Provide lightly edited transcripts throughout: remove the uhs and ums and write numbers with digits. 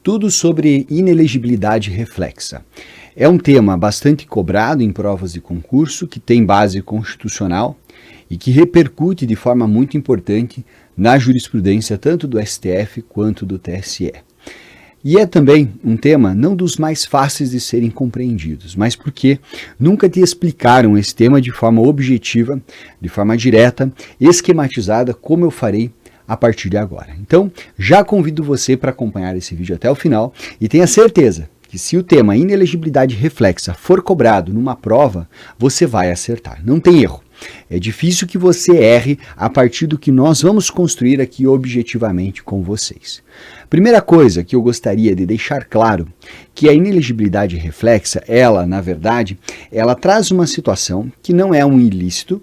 Tudo sobre inelegibilidade reflexa. É um tema bastante cobrado em provas de concurso, que tem base constitucional e que repercute de forma muito importante na jurisprudência tanto do STF quanto do TSE. E é também um tema não dos mais fáceis de serem compreendidos, mas porque nunca te explicaram esse tema de forma objetiva, de forma direta, esquematizada, como eu farei a partir de agora. Então, já convido você para acompanhar esse vídeo até o final e tenha certeza que se o tema inelegibilidade reflexa for cobrado numa prova, você vai acertar. Não tem erro. É difícil que você erre a partir do que nós vamos construir aqui objetivamente com vocês. Primeira coisa que eu gostaria de deixar claro, que a inelegibilidade reflexa, na verdade, ela traz uma situação que não é um ilícito,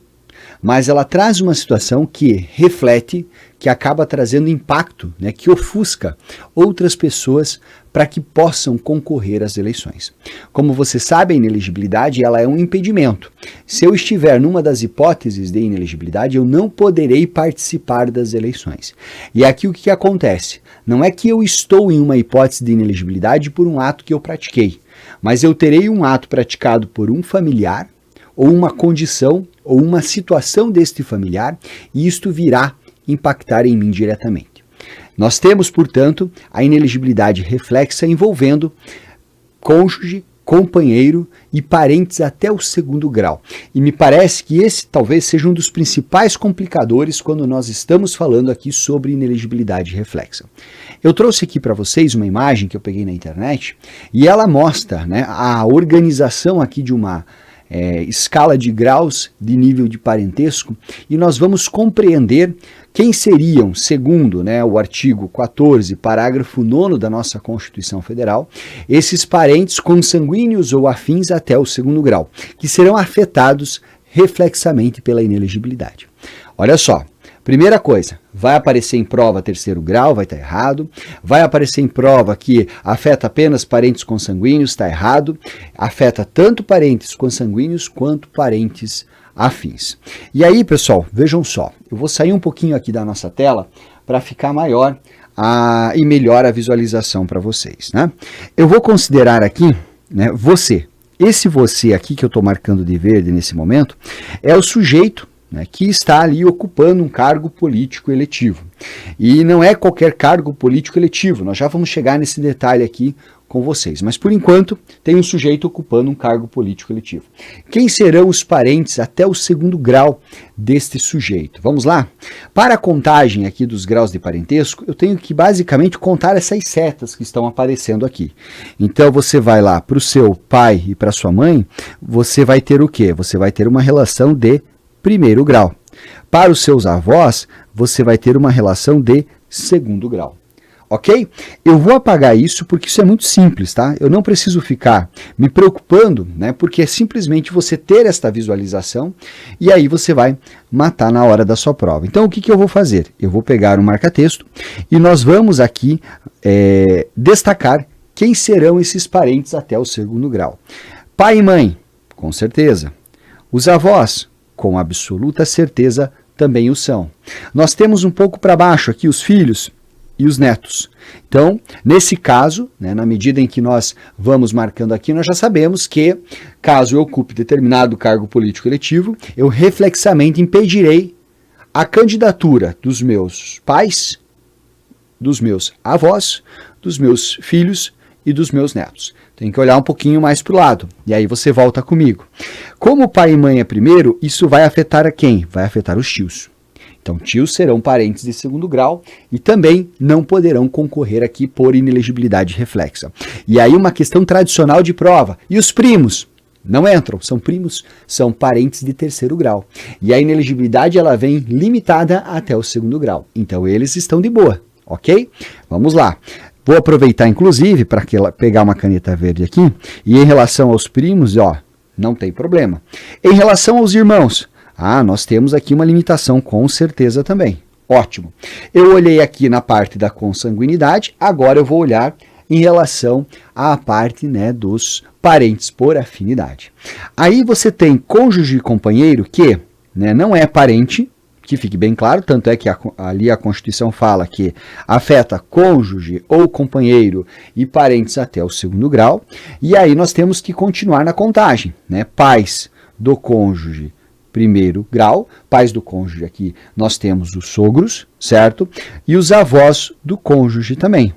mas ela traz uma situação que reflete, que acaba trazendo impacto, que ofusca outras pessoas para que possam concorrer às eleições. Como você sabe, a inelegibilidade ela é um impedimento. Se eu estiver numa das hipóteses de inelegibilidade, eu não poderei participar das eleições. E aqui o que acontece? Não é que eu estou em uma hipótese de inelegibilidade por um ato que eu pratiquei, mas eu terei um ato praticado por um familiar, ou uma condição, ou uma situação deste familiar, e isto virá impactar em mim diretamente. Nós temos, portanto, a inelegibilidade reflexa envolvendo cônjuge, companheiro e parentes até o segundo grau. E me parece que esse talvez seja um dos principais complicadores quando nós estamos falando aqui sobre inelegibilidade reflexa. Eu trouxe aqui para vocês uma imagem que eu peguei na internet e ela mostra a organização aqui de uma escala de graus de nível de parentesco e nós vamos compreender quem seriam, segundo o artigo 14, parágrafo 9º da nossa Constituição Federal, esses parentes consanguíneos ou afins até o segundo grau, que serão afetados reflexamente pela inelegibilidade. Olha só. Primeira coisa, vai aparecer em prova terceiro grau, vai estar errado. Vai aparecer em prova que afeta apenas parentes consanguíneos, está errado. Afeta tanto parentes consanguíneos quanto parentes afins. E aí, pessoal, vejam só. Eu vou sair um pouquinho aqui da nossa tela para ficar maior e melhor a visualização para vocês. Eu vou considerar aqui você. Esse você aqui que eu estou marcando de verde nesse momento é o sujeito que está ali ocupando um cargo político eletivo. E não é qualquer cargo político eletivo, nós já vamos chegar nesse detalhe aqui com vocês. Mas, por enquanto, tem um sujeito ocupando um cargo político eletivo. Quem serão os parentes até o segundo grau deste sujeito? Vamos lá? Para a contagem aqui dos graus de parentesco, eu tenho que basicamente contar essas setas que estão aparecendo aqui. Então, você vai lá para o seu pai e para sua mãe, você vai ter o quê? Você vai ter uma relação de primeiro grau. Para os seus avós, você vai ter uma relação de segundo grau. Ok? Eu vou apagar isso porque isso é muito simples, tá? Eu não preciso ficar me preocupando, porque é simplesmente você ter esta visualização e aí você vai matar na hora da sua prova. Então, o que eu vou fazer? Eu vou pegar um marca-texto e nós vamos aqui destacar quem serão esses parentes até o segundo grau. Pai e mãe, com certeza. Os avós, com absoluta certeza, também o são. Nós temos um pouco para baixo aqui os filhos e os netos. Então, nesse caso, na medida em que nós vamos marcando aqui, nós já sabemos que, caso eu ocupe determinado cargo político eletivo, eu reflexamente impedirei a candidatura dos meus pais, dos meus avós, dos meus filhos e dos meus netos. Tem que olhar um pouquinho mais para o lado. E aí você volta comigo. Como pai e mãe é primeiro, isso vai afetar a quem? Vai afetar os tios. Então, tios serão parentes de segundo grau e também não poderão concorrer aqui por inelegibilidade reflexa. E aí uma questão tradicional de prova. E os primos? Não entram, são primos, são parentes de terceiro grau. E a inelegibilidade ela vem limitada até o segundo grau. Então, eles estão de boa, ok? Vamos lá. Vou aproveitar, inclusive, para pegar uma caneta verde aqui. E em relação aos primos, não tem problema. Em relação aos irmãos, nós temos aqui uma limitação, com certeza também. Ótimo. Eu olhei aqui na parte da consanguinidade, agora eu vou olhar em relação à parte dos parentes por afinidade. Aí você tem cônjuge e companheiro que não é parente, que fique bem claro, tanto é que ali a Constituição fala que afeta cônjuge ou companheiro e parentes até o segundo grau, e aí nós temos que continuar na contagem, né? Pais do cônjuge, primeiro grau, pais do cônjuge aqui nós temos os sogros, certo? E os avós do cônjuge também.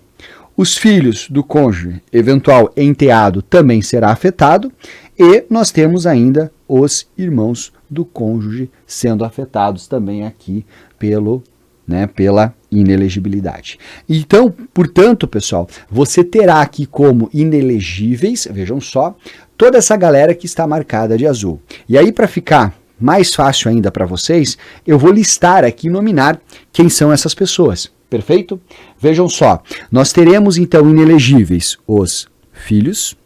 Os filhos do cônjuge, eventual enteado, também será afetado, e nós temos ainda os irmãos do cônjuge sendo afetados também aqui pela inelegibilidade. Então, portanto, pessoal, você terá aqui como inelegíveis, vejam só, toda essa galera que está marcada de azul. E aí, para ficar mais fácil ainda para vocês, eu vou listar aqui e nominar quem são essas pessoas. Perfeito? Vejam só, nós teremos então inelegíveis os filhos,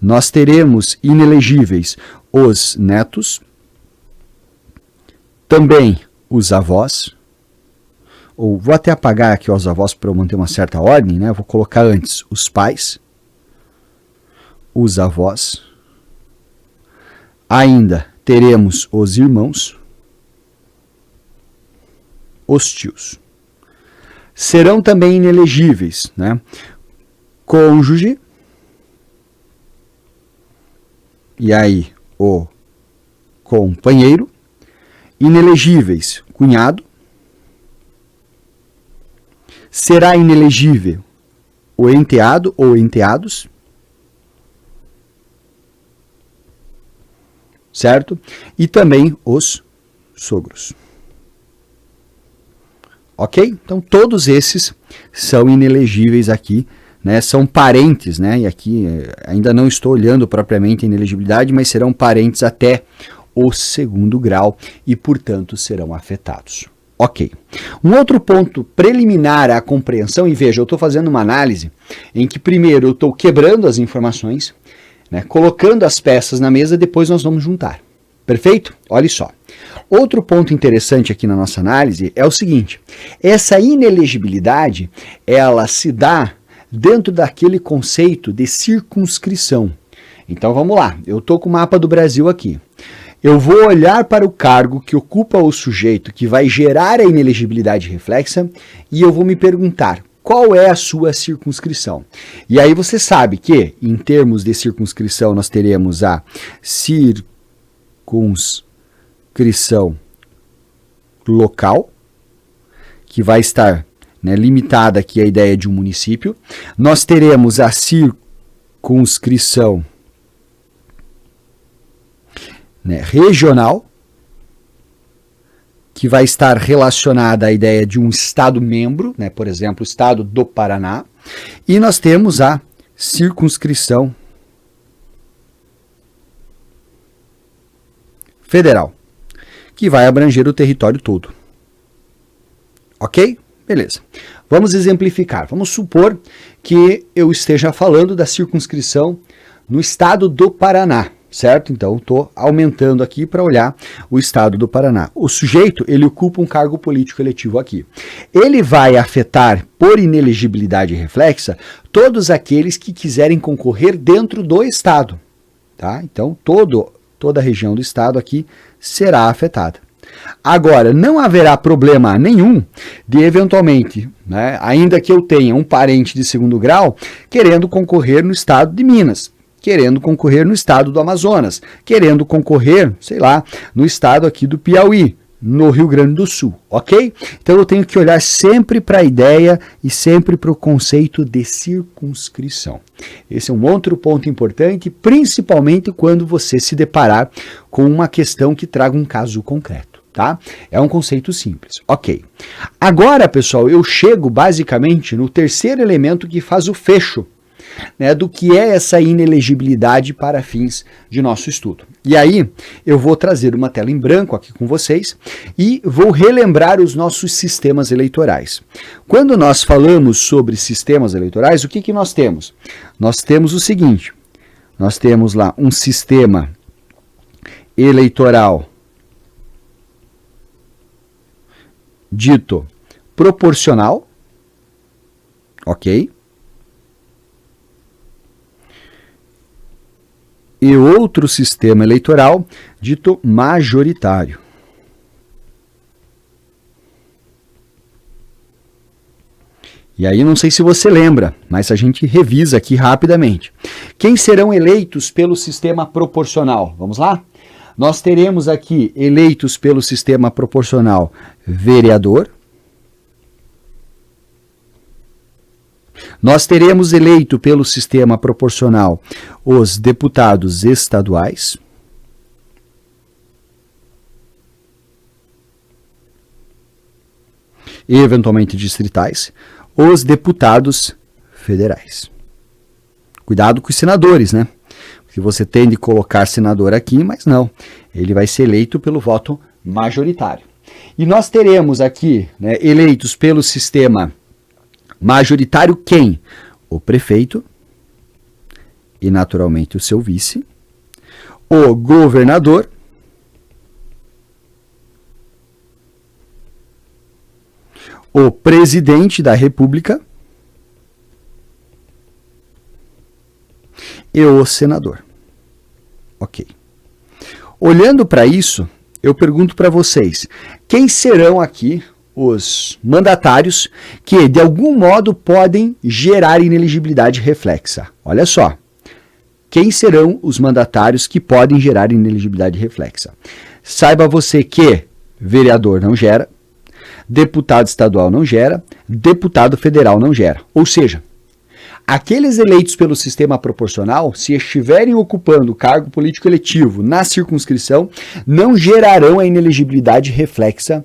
nós teremos inelegíveis os netos, também os avós, ou vou até apagar aqui os avós para eu manter uma certa ordem, né? Vou colocar antes os pais, os avós, ainda teremos os irmãos, os tios. Serão também inelegíveis, né? Cônjuge, e aí o companheiro, inelegíveis, cunhado, será inelegível o enteado ou enteados, certo? E também os sogros. Ok? Então todos esses são inelegíveis aqui, né? São parentes, né? E aqui ainda não estou olhando propriamente a inelegibilidade, mas serão parentes até o segundo grau e, portanto, serão afetados. Ok. Um outro ponto preliminar à compreensão, e veja, eu estou fazendo uma análise em que primeiro eu estou quebrando as informações, né? Colocando as peças na mesa, depois nós vamos juntar. Perfeito? Olha só. Outro ponto interessante aqui na nossa análise é o seguinte: essa inelegibilidade, ela se dá dentro daquele conceito de circunscrição. Então vamos lá, eu estou com o mapa do Brasil aqui. Eu vou olhar para o cargo que ocupa o sujeito que vai gerar a inelegibilidade reflexa e eu vou me perguntar, qual é a sua circunscrição? E aí você sabe que, em termos de circunscrição, nós teremos a circunscrição local, que vai estar, né, limitada aqui à ideia de um município. Nós teremos a circunscrição, né, regional, que vai estar relacionada à ideia de um estado-membro, né, por exemplo, o estado do Paraná. E nós temos a circunscrição federal, que vai abranger o território todo. Ok? Beleza. Vamos exemplificar. Vamos supor que eu esteja falando da circunscrição no estado do Paraná, certo? Então, estou aumentando aqui para olhar o estado do Paraná. O sujeito, ele ocupa um cargo político eletivo aqui. Ele vai afetar, por inelegibilidade reflexa, todos aqueles que quiserem concorrer dentro do estado. Tá? Então, toda a região do estado aqui será afetada. Agora, não haverá problema nenhum de, eventualmente, né, ainda que eu tenha um parente de segundo grau, querendo concorrer no estado de Minas, querendo concorrer no estado do Amazonas, querendo concorrer, sei lá, no estado aqui do Piauí, no Rio Grande do Sul, ok? Então eu tenho que olhar sempre para a ideia e sempre para o conceito de circunscrição. Esse é um outro ponto importante, principalmente quando você se deparar com uma questão que traga um caso concreto. Tá? É um conceito simples. Ok. Agora, pessoal, eu chego basicamente no terceiro elemento que faz o fecho, né, do que é essa inelegibilidade para fins de nosso estudo. E aí, eu vou trazer uma tela em branco aqui com vocês e vou relembrar os nossos sistemas eleitorais. Quando nós falamos sobre sistemas eleitorais, o que nós temos? Nós temos o seguinte, nós temos lá um sistema eleitoral dito proporcional, ok? E outro sistema eleitoral dito majoritário. E aí não sei se você lembra, mas a gente revisa aqui rapidamente. Quem serão eleitos pelo sistema proporcional? Vamos lá? Nós teremos aqui eleitos pelo sistema proporcional vereador. Nós teremos eleito pelo sistema proporcional os deputados estaduais. E eventualmente distritais, os deputados federais. Cuidado com os senadores, né? Porque você tem de colocar senador aqui, mas não. Ele vai ser eleito pelo voto majoritário. E nós teremos aqui, né, eleitos pelo sistema majoritário quem? O prefeito e naturalmente o seu vice, o governador, o presidente da República e o senador. Ok. Olhando para isso, eu pergunto para vocês, quem serão aqui os mandatários que, de algum modo, podem gerar inelegibilidade reflexa? Olha só. Quem serão os mandatários que podem gerar inelegibilidade reflexa? Saiba você que vereador não gera, deputado estadual não gera, deputado federal não gera. Ou seja, aqueles eleitos pelo sistema proporcional, se estiverem ocupando o cargo político eletivo na circunscrição, não gerarão a inelegibilidade reflexa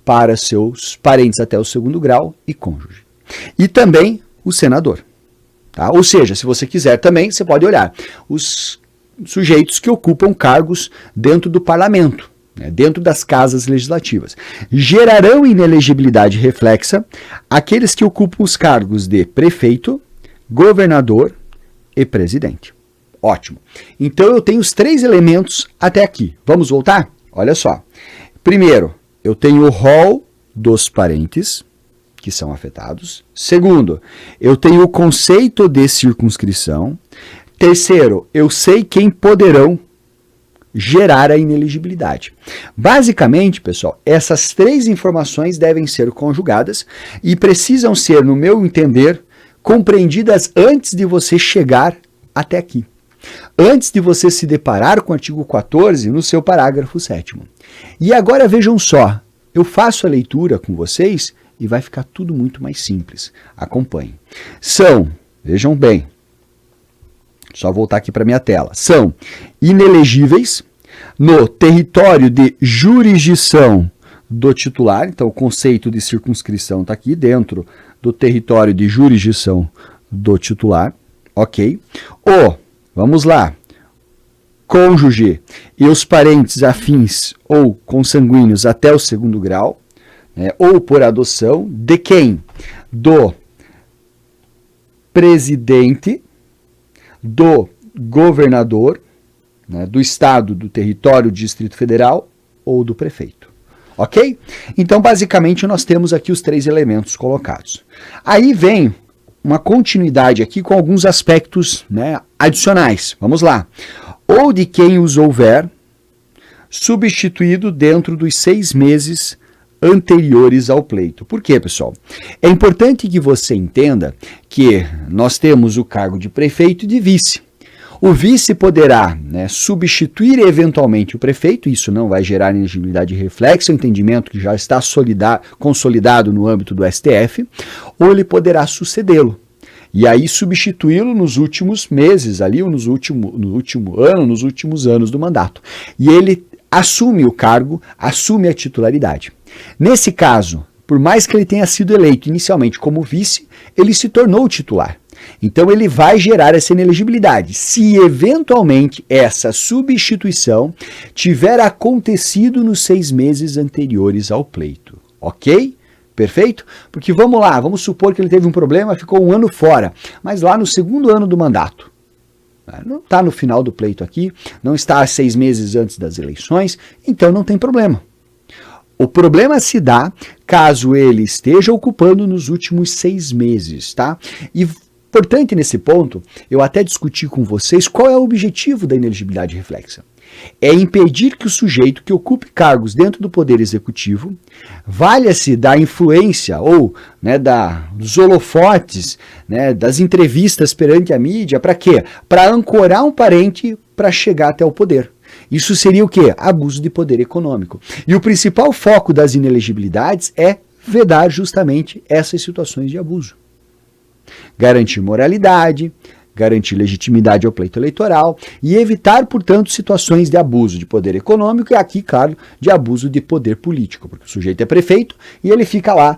para seus parentes até o segundo grau e cônjuge. E também o senador. Tá? Ou seja, se você quiser também, você pode olhar os sujeitos que ocupam cargos dentro do parlamento, né, dentro das casas legislativas. Gerarão inelegibilidade reflexa aqueles que ocupam os cargos de prefeito, governador e presidente. Ótimo. Então eu tenho os 3 elementos até aqui. Vamos voltar? Olha só. Primeiro, eu tenho o rol dos parentes que são afetados. Segundo, eu tenho o conceito de circunscrição. Terceiro, eu sei quem poderão gerar a inelegibilidade. Basicamente, pessoal, essas 3 informações devem ser conjugadas e precisam ser, no meu entender, compreendidas antes de você chegar até aqui. Antes de você se deparar com o artigo 14 no seu parágrafo 7º. E agora vejam só, eu faço a leitura com vocês e vai ficar tudo muito mais simples. Acompanhem. São, vejam bem, só voltar aqui para minha tela, são inelegíveis no território de jurisdição do titular, então o conceito de circunscrição está aqui dentro do território de jurisdição do titular, ok? Vamos lá, cônjuge e os parentes afins ou consanguíneos até o segundo grau, né, ou por adoção, de quem? Do presidente, do governador, né, do estado, do território, do Distrito Federal ou do prefeito. Ok? Então, basicamente, nós temos aqui os 3 elementos colocados. Aí vem uma continuidade aqui com alguns aspectos, né, adicionais. Vamos lá. Ou de quem os houver substituído dentro dos 6 meses anteriores ao pleito. Por quê, pessoal? É importante que você entenda que nós temos o cargo de prefeito e de vice. O vice poderá, né, substituir eventualmente o prefeito, isso não vai gerar inelegibilidade reflexa, um entendimento que já está consolidado no âmbito do STF, ou ele poderá sucedê-lo. E aí substituí-lo nos últimos meses, ali, no último ano, nos últimos anos do mandato. E ele assume o cargo, assume a titularidade. Nesse caso, por mais que ele tenha sido eleito inicialmente como vice, ele se tornou titular. Então ele vai gerar essa inelegibilidade, se eventualmente essa substituição tiver acontecido nos 6 meses anteriores ao pleito. Ok? Perfeito? Porque vamos lá, vamos supor que ele teve um problema, ficou 1 ano fora, mas lá no segundo ano do mandato. Não está no final do pleito aqui, não está 6 meses antes das eleições, então não tem problema. O problema se dá caso ele esteja ocupando nos últimos 6 meses, tá? E Importante nesse ponto, eu até discuti com vocês qual é o objetivo da inelegibilidade reflexa. É impedir que o sujeito que ocupe cargos dentro do Poder Executivo valha-se da influência ou dos holofotes, das entrevistas perante a mídia, para quê? Para ancorar um parente para chegar até o poder. Isso seria o quê? Abuso de poder econômico. E o principal foco das inelegibilidades é vedar justamente essas situações de abuso. Garantir moralidade, garantir legitimidade ao pleito eleitoral e evitar, portanto, situações de abuso de poder econômico e aqui, claro, de abuso de poder político, porque o sujeito é prefeito e ele fica lá,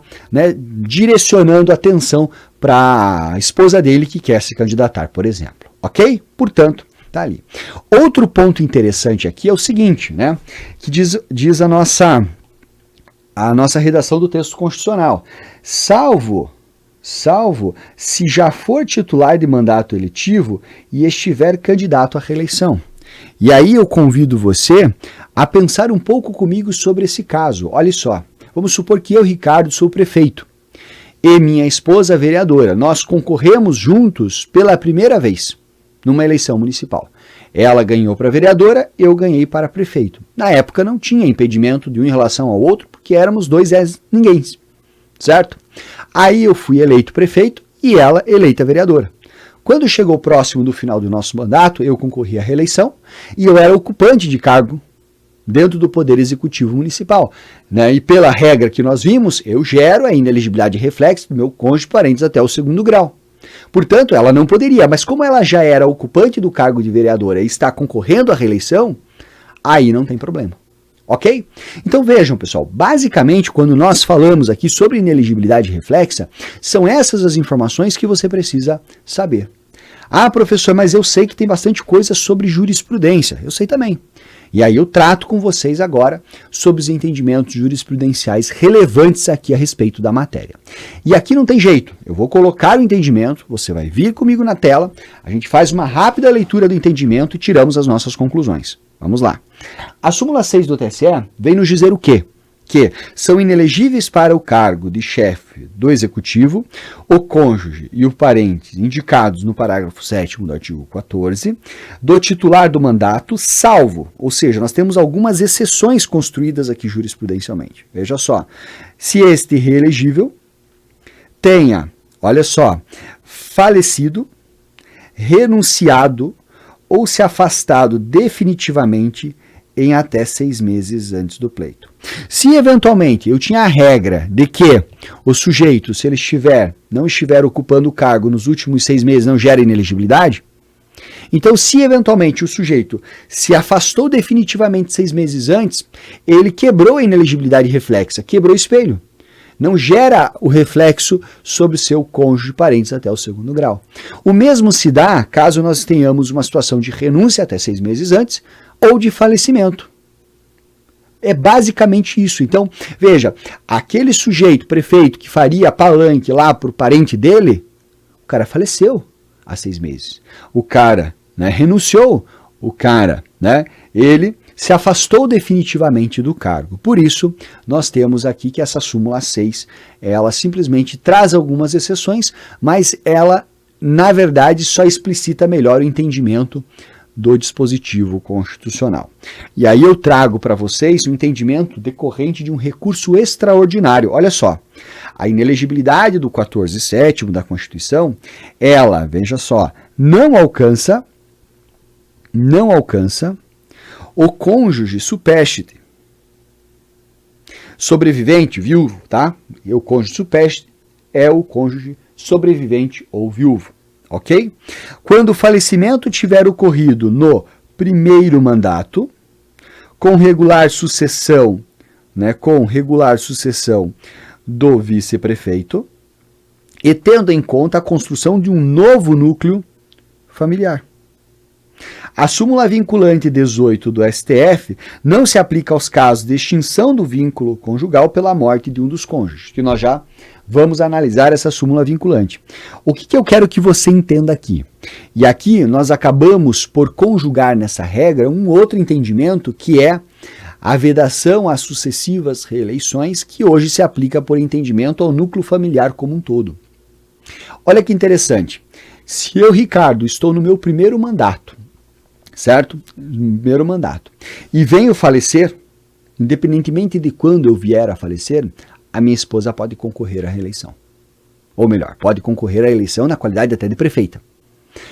direcionando a atenção para a esposa dele que quer se candidatar, por exemplo. Ok? Portanto, tá ali. Outro ponto interessante aqui é o seguinte, que diz a nossa redação do texto constitucional. Salvo se já for titular de mandato eletivo e estiver candidato à reeleição. E aí eu convido você a pensar um pouco comigo sobre esse caso. Olha só, vamos supor que eu, Ricardo, sou prefeito e minha esposa vereadora. Nós concorremos juntos pela primeira vez numa eleição municipal. Ela ganhou para vereadora, eu ganhei para prefeito. Na época não tinha impedimento de um em relação ao outro, porque éramos dois ninguém, certo? Aí eu fui eleito prefeito e ela eleita vereadora. Quando chegou próximo do final do nosso mandato, eu concorri à reeleição e eu era ocupante de cargo dentro do Poder Executivo Municipal. E pela regra que nós vimos, eu gero a inelegibilidade reflexa do meu cônjuge parentes até o 2º grau. Portanto, ela não poderia, mas como ela já era ocupante do cargo de vereadora e está concorrendo à reeleição, aí não tem problema. Ok? Então vejam, pessoal, basicamente quando nós falamos aqui sobre inelegibilidade reflexa, são essas as informações que você precisa saber. Ah, professor, mas eu sei que tem bastante coisa sobre jurisprudência. Eu sei também. E aí eu trato com vocês agora sobre os entendimentos jurisprudenciais relevantes aqui a respeito da matéria. E aqui não tem jeito, eu vou colocar o entendimento, você vai vir comigo na tela, a gente faz uma rápida leitura do entendimento e tiramos as nossas conclusões. Vamos lá. A súmula 6 do TSE vem nos dizer o quê? Que são inelegíveis para o cargo de chefe do Executivo o cônjuge e o parente indicados no parágrafo 7º do artigo 14 do titular do mandato, salvo, ou seja, nós temos algumas exceções construídas aqui jurisprudencialmente. Veja só, se este reelegível tenha, olha só, falecido, renunciado ou se afastado definitivamente em até 6 meses antes do pleito. Se eventualmente eu tinha a regra de que o sujeito, se ele não estiver ocupando o cargo nos últimos 6 meses, não gera inelegibilidade, então se eventualmente o sujeito se afastou definitivamente 6 meses antes, ele quebrou a inelegibilidade reflexa, quebrou o espelho. Não gera o reflexo sobre o seu cônjuge parentes até o 2º grau. O mesmo se dá caso nós tenhamos uma situação de renúncia até 6 meses antes ou de falecimento. É basicamente isso. Então, veja, aquele sujeito, prefeito, que faria palanque lá para o parente dele, o cara faleceu há 6 meses. O cara renunciou, o cara, ele se afastou definitivamente do cargo. Por isso, nós temos aqui que essa súmula 6, ela simplesmente traz algumas exceções, mas ela, na verdade, só explicita melhor o entendimento do dispositivo constitucional. E aí eu trago para vocês um entendimento decorrente de um recurso extraordinário. Olha só, a inelegibilidade do 14º da Constituição, ela, veja só, não alcança o cônjuge supérstite, sobrevivente, viúvo, tá? E o cônjuge supérstite é o cônjuge sobrevivente ou viúvo, ok? Quando o falecimento tiver ocorrido no primeiro mandato, com regular sucessão do vice-prefeito e tendo em conta a construção de um novo núcleo familiar. A súmula vinculante 18 do STF não se aplica aos casos de extinção do vínculo conjugal pela morte de um dos cônjuges, que nós já vamos analisar essa súmula vinculante. O que eu quero que você entenda aqui? E aqui nós acabamos por conjugar nessa regra um outro entendimento que é a vedação às sucessivas reeleições, que hoje se aplica por entendimento ao núcleo familiar como um todo. Olha que interessante. Se eu, Ricardo, estou no meu primeiro mandato, certo? Primeiro mandato, e venho falecer, independentemente de quando eu vier a falecer, a minha esposa pode concorrer à reeleição. Ou melhor, pode concorrer à eleição na qualidade até de prefeita.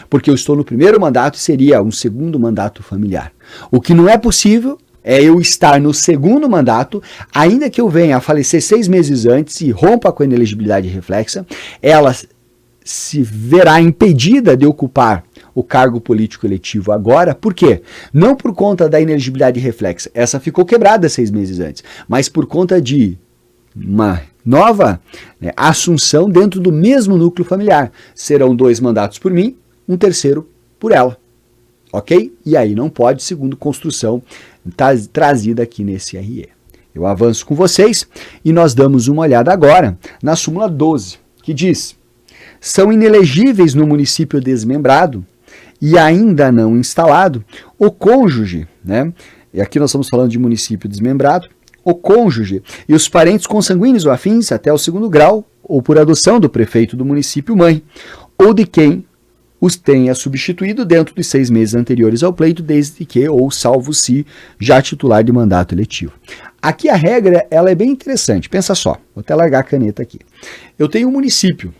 Porque eu estou no primeiro mandato e seria um segundo mandato familiar. O que não é possível é eu estar no segundo mandato, ainda que eu venha a falecer 6 meses antes e rompa com a inelegibilidade reflexa, ela se verá impedida de ocupar o cargo político eletivo agora. Por quê? Não por conta da inelegibilidade reflexa, essa ficou quebrada 6 meses antes, mas por conta de uma nova assunção dentro do mesmo núcleo familiar. Serão 2 mandatos por mim, um terceiro por ela. Ok? E aí não pode, segundo construção trazida aqui nesse RE. Eu avanço com vocês e nós damos uma olhada agora na súmula 12, que diz: são inelegíveis no município desmembrado e ainda não instalado o cônjuge, né? E aqui nós estamos falando de município desmembrado, o cônjuge e os parentes consanguíneos ou afins até o 2º grau ou por adoção do prefeito do município mãe ou de quem os tenha substituído dentro dos 6 meses anteriores ao pleito, desde que, ou salvo se, já titular de mandato eletivo. Aqui a regra ela é bem interessante, pensa só, vou até largar a caneta aqui. Eu tenho um município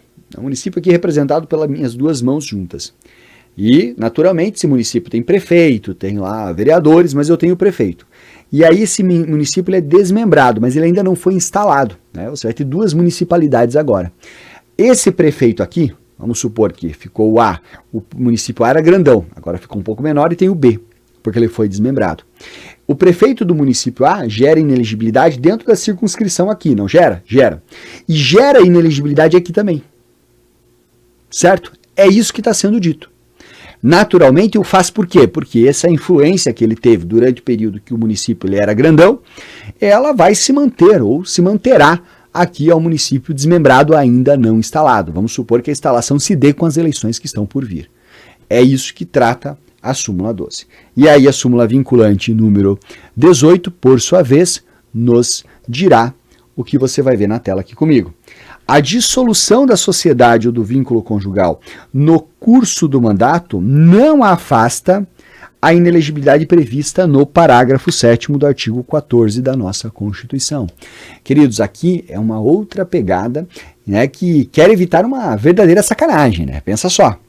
aqui representado pelas minhas 2 mãos juntas. E, naturalmente, esse município tem prefeito, tem lá vereadores, mas eu tenho prefeito. E aí esse município ele é desmembrado, mas ele ainda não foi instalado, né? Você vai ter 2 municipalidades agora. Esse prefeito aqui, vamos supor que ficou o A, o município A era grandão, agora ficou um pouco menor e tem o B, porque ele foi desmembrado. O prefeito do município A gera inelegibilidade dentro da circunscrição aqui, não gera? Gera. E gera inelegibilidade aqui também. Certo? É isso que está sendo dito. Naturalmente o faz por quê? Porque essa influência que ele teve durante o período que o município ele era grandão, ela vai se manter ou se manterá aqui ao município desmembrado ainda não instalado. Vamos supor que a instalação se dê com as eleições que estão por vir. É isso que trata a súmula 12. E aí a súmula vinculante número 18, por sua vez, nos dirá o que você vai ver na tela aqui comigo. A dissolução da sociedade ou do vínculo conjugal no curso do mandato não afasta a inelegibilidade prevista no parágrafo 7º do artigo 14 da nossa Constituição. Queridos, aqui é uma outra pegada, né, que quer evitar uma verdadeira sacanagem, né? Pensa só.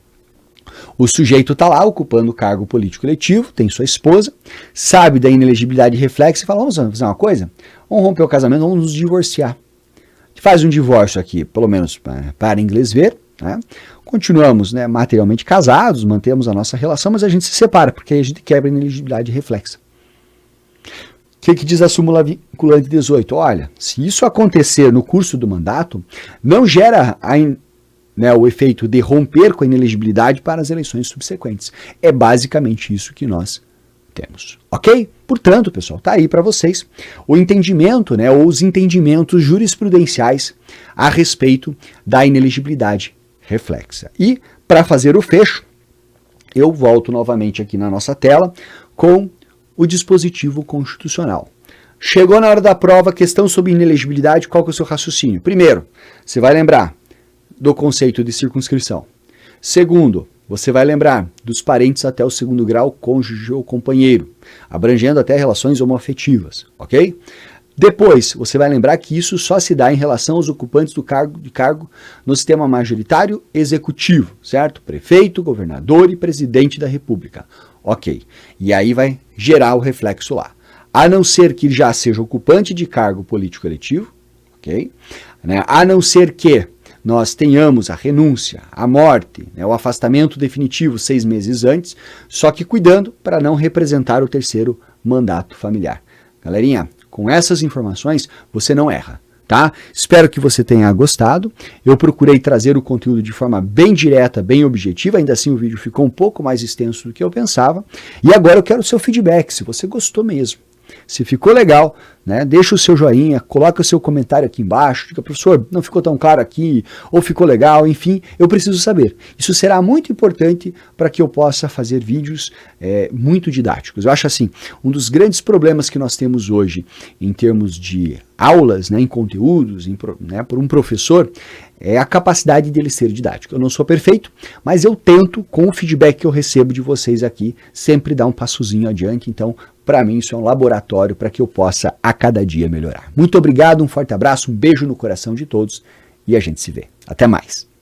O sujeito está lá ocupando o cargo político eletivo, tem sua esposa, sabe da inelegibilidade reflexa e fala: vamos fazer uma coisa? Vamos romper o casamento, vamos nos divorciar. A gente faz um divórcio aqui, pelo menos para inglês ver, né? Continuamos, né, materialmente casados, mantemos a nossa relação, mas a gente se separa, porque aí a gente quebra a inelegibilidade reflexa. O que diz a súmula vinculante 18? Olha, se isso acontecer no curso do mandato, não gera o efeito de romper com a inelegibilidade para as eleições subsequentes. É basicamente isso que nós temos. Ok? Portanto, pessoal, está aí para vocês o entendimento, né, ou os entendimentos jurisprudenciais a respeito da inelegibilidade reflexa. E, para fazer o fecho, eu volto novamente aqui na nossa tela com o dispositivo constitucional. Chegou na hora da prova, questão sobre inelegibilidade, qual que é o seu raciocínio? Primeiro, você vai lembrar do conceito de circunscrição. Segundo, você vai lembrar dos parentes até o 2º grau, cônjuge ou companheiro, abrangendo até relações homoafetivas, ok? Depois, você vai lembrar que isso só se dá em relação aos ocupantes do cargo no sistema majoritário executivo, certo? Prefeito, governador e presidente da República. Ok. E aí vai gerar o reflexo lá. A não ser que já seja ocupante de cargo político eletivo, ok? Né? A não ser que nós tenhamos a renúncia, a morte, né, o afastamento definitivo 6 meses antes, só que cuidando para não representar o 3º mandato familiar. Galerinha, com essas informações você não erra, tá? Espero que você tenha gostado. Eu procurei trazer o conteúdo de forma bem direta, bem objetiva, ainda assim o vídeo ficou um pouco mais extenso do que eu pensava. E agora eu quero o seu feedback, se você gostou mesmo. Se ficou legal, né? Deixa o seu joinha, coloca o seu comentário aqui embaixo, diga, professor, não ficou tão claro aqui, ou ficou legal, enfim, eu preciso saber. Isso será muito importante para que eu possa fazer vídeos muito didáticos. Eu acho assim, um dos grandes problemas que nós temos hoje em termos de aulas, né, em conteúdos, né, por um professor, é a capacidade dele ser didático. Eu não sou perfeito, mas eu tento, com o feedback que eu recebo de vocês aqui, sempre dar um passozinho adiante. Então, para mim, isso é um laboratório para que eu possa a cada dia melhorar. Muito obrigado, um forte abraço, um beijo no coração de todos e a gente se vê. Até mais!